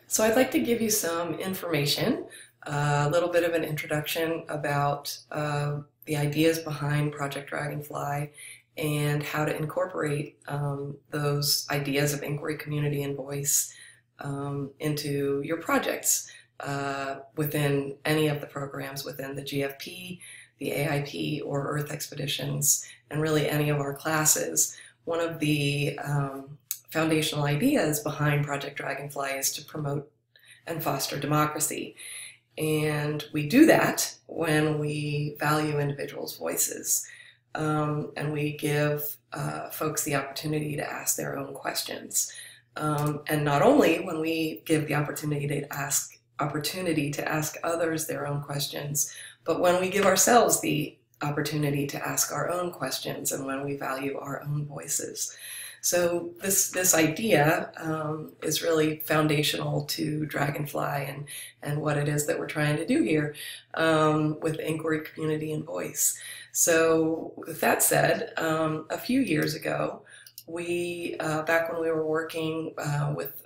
So I'd like to give you some information, a little bit of an introduction about the ideas behind Project Dragonfly and how to incorporate those ideas of inquiry, community, and voice into your projects within any of the programs within the GFP, the AIP, or Earth Expeditions, and really any of our classes. One of the foundational ideas behind Project Dragonfly is to promote and foster democracy. And we do that when we value individuals' voices and we give folks the opportunity to ask their own questions. And not only when we give the opportunity to ask others their own questions, but when we give ourselves the opportunity to ask our own questions and when we value our own voices. So this idea is really foundational to Dragonfly and what it is that we're trying to do here with inquiry, community, and voice. So with that said, a few years ago, back when we were working with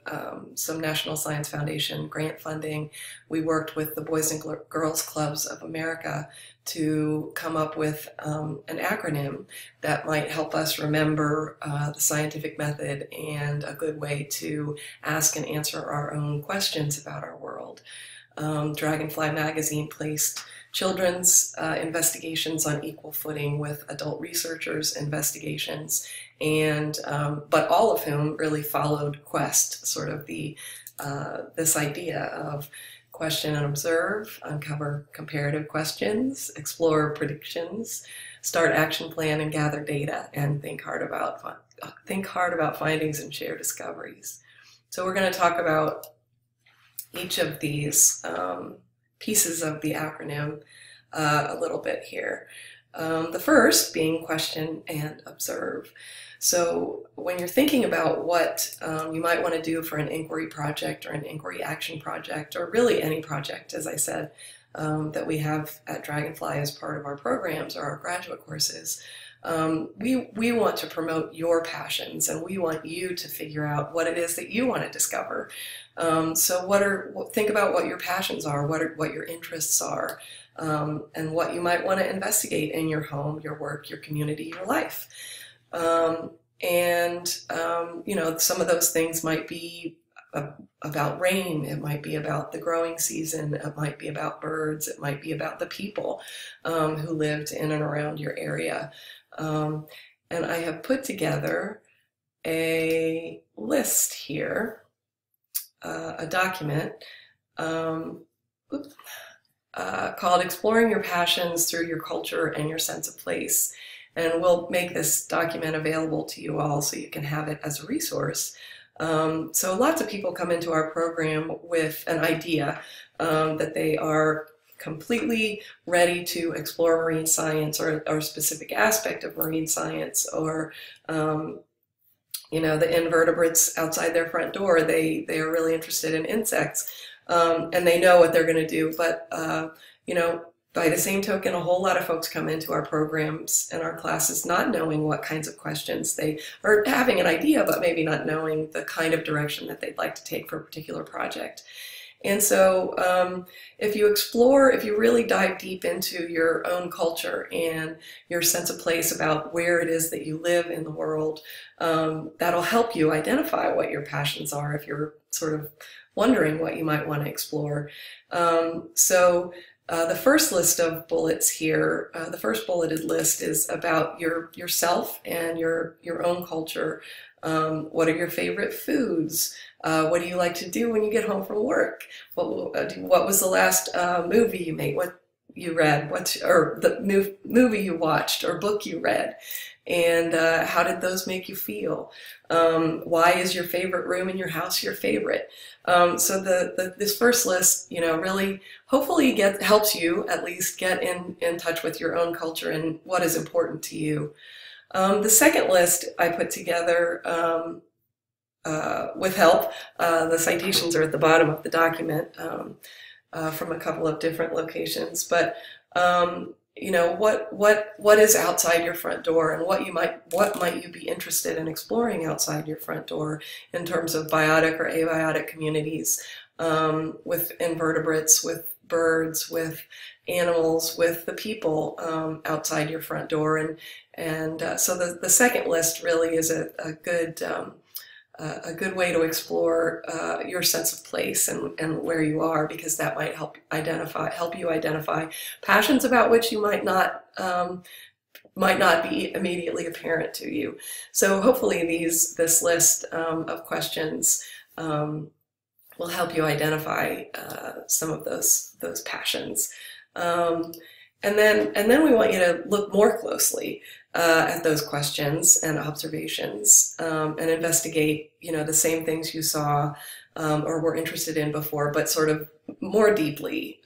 some National Science Foundation grant funding, we worked with the Boys and Girls Clubs of America to come up with an acronym that might help us remember the scientific method and a good way to ask and answer our own questions about our world. Dragonfly magazine placed children's investigations on equal footing with adult researchers' investigations, and but all of whom really followed Quest, sort of this idea of question and observe, uncover comparative questions, explore predictions, start action plan and gather data, and think hard about findings and share discoveries. So we're going to talk about each of these pieces of the acronym a little bit here. The first being question and observe. So when you're thinking about what you might want to do for an inquiry project or an inquiry action project, or really any project, as I said, that we have at Dragonfly as part of our programs or our graduate courses, we want to promote your passions, and we want you to figure out what it is that you want to discover. So think about what your passions are, what your interests are, and what you might want to investigate in your home, your work, your community, your life. You know, some of those things might be about rain, it might be about the growing season, it might be about birds, it might be about the people who lived in and around your area. And I have put together a list here, a document called Exploring Your Passions Through Your Culture and Your Sense of Place. And we'll make this document available to you all so you can have it as a resource. So lots of people come into our program with an idea that they are completely ready to explore marine science or a specific aspect of marine science, or you know, the invertebrates outside their front door. They are really interested in insects, and they know what they're going to do. But you know, by the same token, a whole lot of folks come into our programs and our classes not knowing what kinds of questions they are, having an idea, but maybe not knowing the kind of direction that they'd like to take for a particular project. And so if you really dive deep into your own culture and your sense of place about where it is that you live in the world, that'll help you identify what your passions are if you're sort of wondering what you might want to explore. The first list of bullets here, the first bulleted list is about yourself and your own culture. What are your favorite foods? What do you like to do when you get home from work? What was the last movie you made? What you read? Or the movie you watched or book you read? And how did those make you feel? Why is your favorite room in your house your favorite? So this first list, you know, really hopefully helps you at least get in touch with your own culture and what is important to you. The second list I put together with help. The citations are at the bottom of the document from a couple of different locations, but you know, what is outside your front door, and what might you be interested in exploring outside your front door in terms of biotic or abiotic communities, with invertebrates, with birds, with animals, with the people outside your front door. And so the second list really is a good way to explore your sense of place and where you are, because that might help you identify passions about which you might not be immediately apparent to you. So hopefully this list of questions will help you identify some of those passions. And then we want you to look more closely at those questions and observations and investigate, the same things you saw or were interested in before, but sort of more deeply.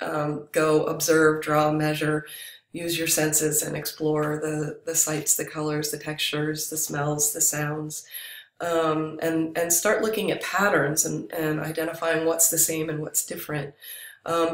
Go observe, draw, measure, use your senses and explore the sights, the colors, the textures, the smells, the sounds, and start looking at patterns and identifying what's the same and what's different.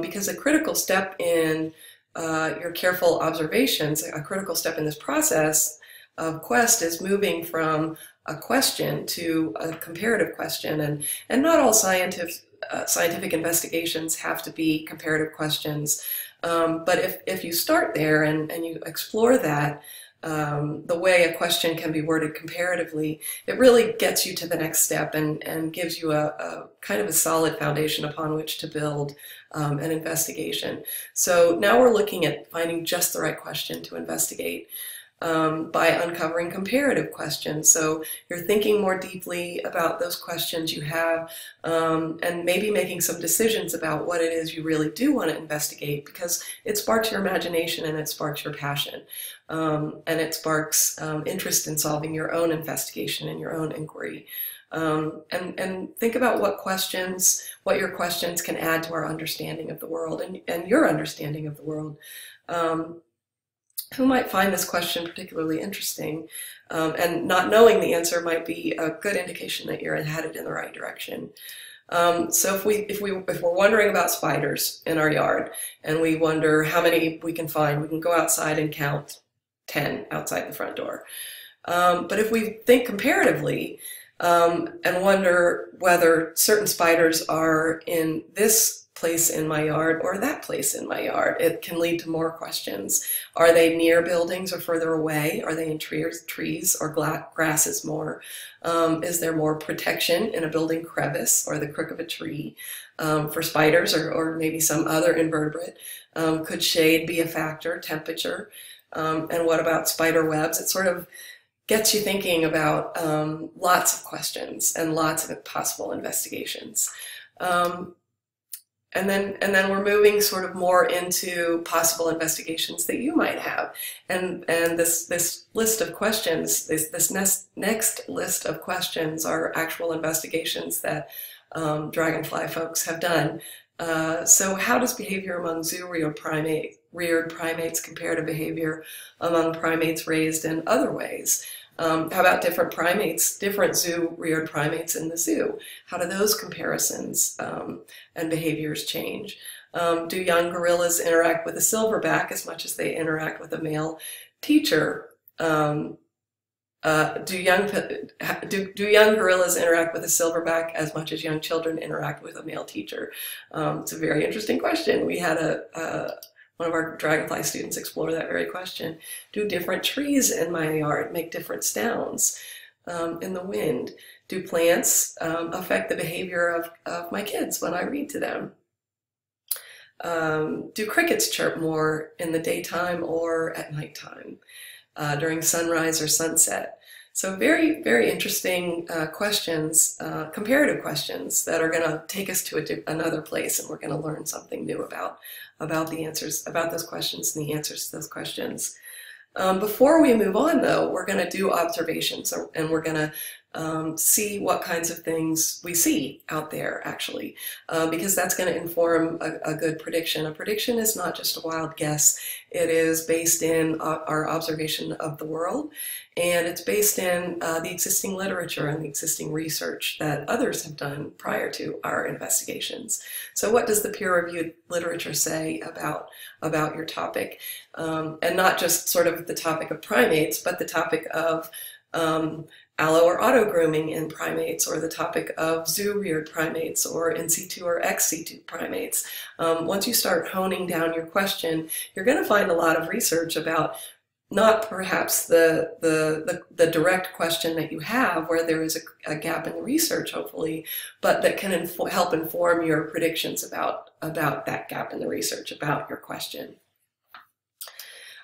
Because a critical step in your careful observations, a critical step in this process of quest is moving from a question to a comparative question. And not all scientific investigations have to be comparative questions. But if you start there and you explore that, the way a question can be worded comparatively, it really gets you to the next step and gives you a kind of a solid foundation upon which to build an investigation. So now we're looking at finding just the right question to investigate by uncovering comparative questions. So you're thinking more deeply about those questions you have and maybe making some decisions about what it is you really do want to investigate, because it sparks your imagination and it sparks your passion. And it sparks interest in solving your own investigation and your own inquiry. And think about what your questions can add to our understanding of the world and your understanding of the world. Who might find this question particularly interesting? And not knowing the answer might be a good indication that you're headed in the right direction. So if we're wondering about spiders in our yard and we wonder how many we can find, we can go outside and count 10 outside the front door. But if we think comparatively and wonder whether certain spiders are in this place in my yard or that place in my yard, it can lead to more questions. Are they near buildings or further away? Are they in trees or grasses more? Is there more protection in a building crevice or the crook of a tree? For spiders or maybe some other invertebrate, could shade be a factor, temperature? And what about spider webs? It sort of gets you thinking about lots of questions and lots of possible investigations. And then we're moving sort of more into possible investigations that you might have. And this list of questions, this next list of questions are actual investigations that Dragonfly folks have done. So how does behavior among zoo-reared primates compare to behavior among primates raised in other ways? How about different zoo-reared primates in the zoo? How do those comparisons and behaviors change? Do young gorillas interact with a silverback as much as they interact with a male teacher? Do young gorillas interact with a silverback as much as young children interact with a male teacher? It's a very interesting question. We had one of our Dragonfly students explore that very question. Do different trees in my yard make different sounds in the wind? Do plants affect the behavior of my kids when I read to them? Do crickets chirp more in the daytime or at nighttime, during sunrise or sunset? So very, very interesting questions, comparative questions that are going to take us to another place, and we're going to learn something new about the answers, about those questions and the answers to those questions. Before we move on, though, we're going to do observations, and we're going to see what kinds of things we see out there, actually, because that's going to inform a good prediction. A prediction is not just a wild guess. It is based in our observation of the world, and it's based in the existing literature and the existing research that others have done prior to our investigations. So what does the peer-reviewed literature say about your topic? And not just sort of the topic of primates, but the topic of allo or auto grooming in primates, or the topic of zoo-reared primates, or in situ or ex situ primates. Once you start honing down your question, you're going to find a lot of research about not perhaps the direct question that you have where there is a gap in the research, hopefully, but that can help inform your predictions about that gap in the research, about your question.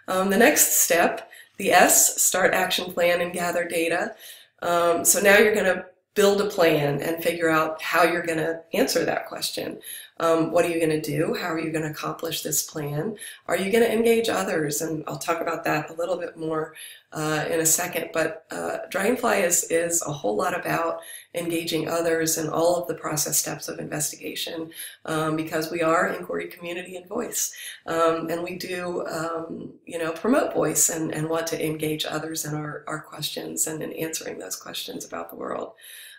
The next step, the S, start action plan and gather data. So now you're going to build a plan and figure out how you're going to answer that question. What are you going to do? How are you going to accomplish this plan? Are you going to engage others? And I'll talk about that a little bit more in a second. But Dragonfly is a whole lot about engaging others in all of the process steps of investigation, because we are inquiry, community, and voice. And we do, promote voice and want to engage others in our questions and in answering those questions about the world.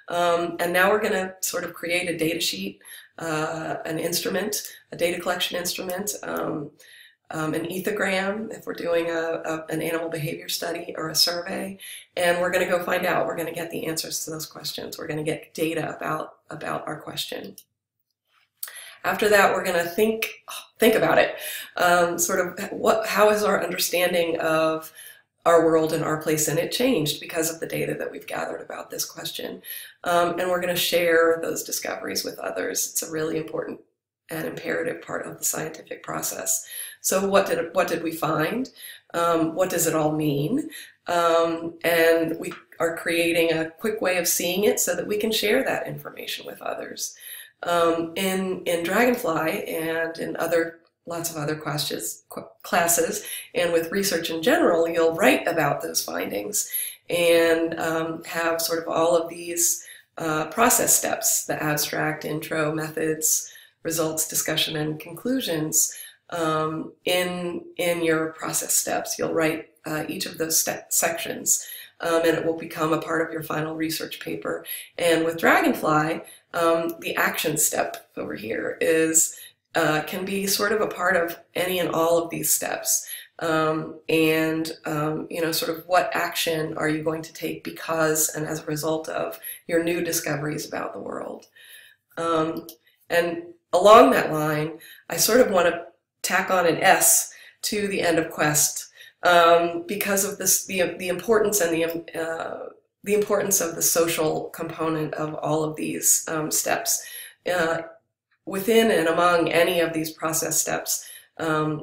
And now we're going to sort of create a data sheet, an instrument, a data collection instrument, an ethogram if we're doing an animal behavior study or a survey, and we're going to go find out. We're going to get the answers to those questions. We're going to get data about our question. After that, we're going to think about it. How is our understanding of our world and our place in it changed because of the data that we've gathered about this question. And we're going to share those discoveries with others. It's a really important and imperative part of the scientific process. So what did we find? What does it all mean? And we are creating a quick way of seeing it so that we can share that information with others. In Dragonfly and in lots of other classes, and with research in general, you'll write about those findings and have sort of all of these process steps, the abstract, intro, methods, results, discussion, and conclusions in your process steps. You'll write each of those sections, and it will become a part of your final research paper. And with Dragonfly, the action step over here can be sort of a part of any and all of these steps. Sort of what action are you going to take because and as a result of your new discoveries about the world. And along that line, I sort of want to tack on an S to the end of Quest because of this, the importance and the importance of the social component of all of these steps. Within and among any of these process steps,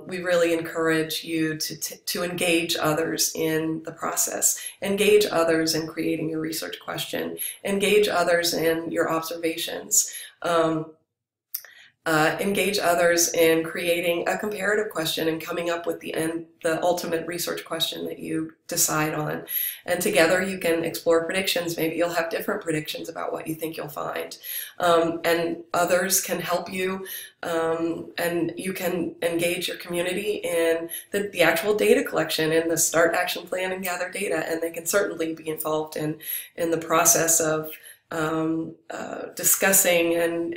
we really encourage you to engage others in the process, engage others in creating your research question, engage others in your observations, engage others in creating a comparative question and coming up with the ultimate research question that you decide on. And together you can explore predictions. Maybe you'll have different predictions about what you think you'll find. And others can help you, and you can engage your community in the actual data collection, in the start action plan and gather data. And they can certainly be involved in the process of discussing and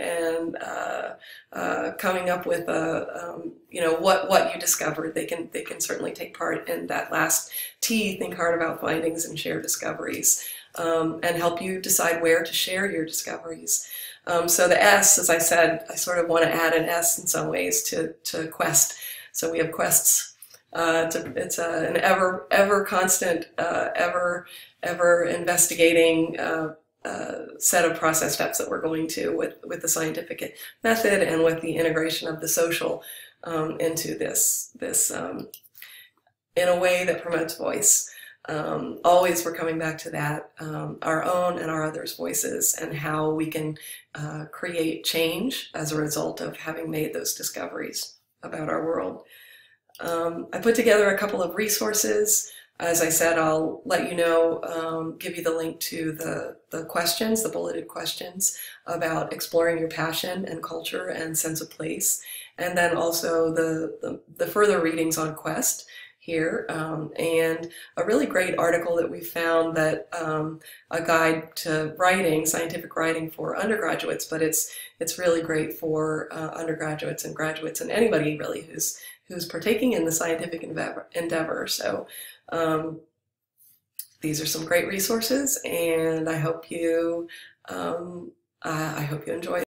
coming up with what you discovered. They can certainly take part in that last T, think hard about findings and share discoveries, and help you decide where to share your discoveries. So the S, as I said, I sort of want to add an S in some ways to Quest. So we have quests. It's an ever constant, ever investigating set of process steps that we're going to with the scientific method and with the integration of the social into this in a way that promotes voice. Always we're coming back to that, our own and our others' voices, and how we can create change as a result of having made those discoveries about our world. I put together a couple of resources. As I said, I'll let you know, give you the link to the questions, the bulleted questions about exploring your passion and culture and sense of place, and then also the further readings on Quest here, and a really great article that we found that a guide to writing, scientific writing for undergraduates, but it's really great for undergraduates and graduates and anybody really who's partaking in the scientific endeavor. So these are some great resources, and I hope you enjoy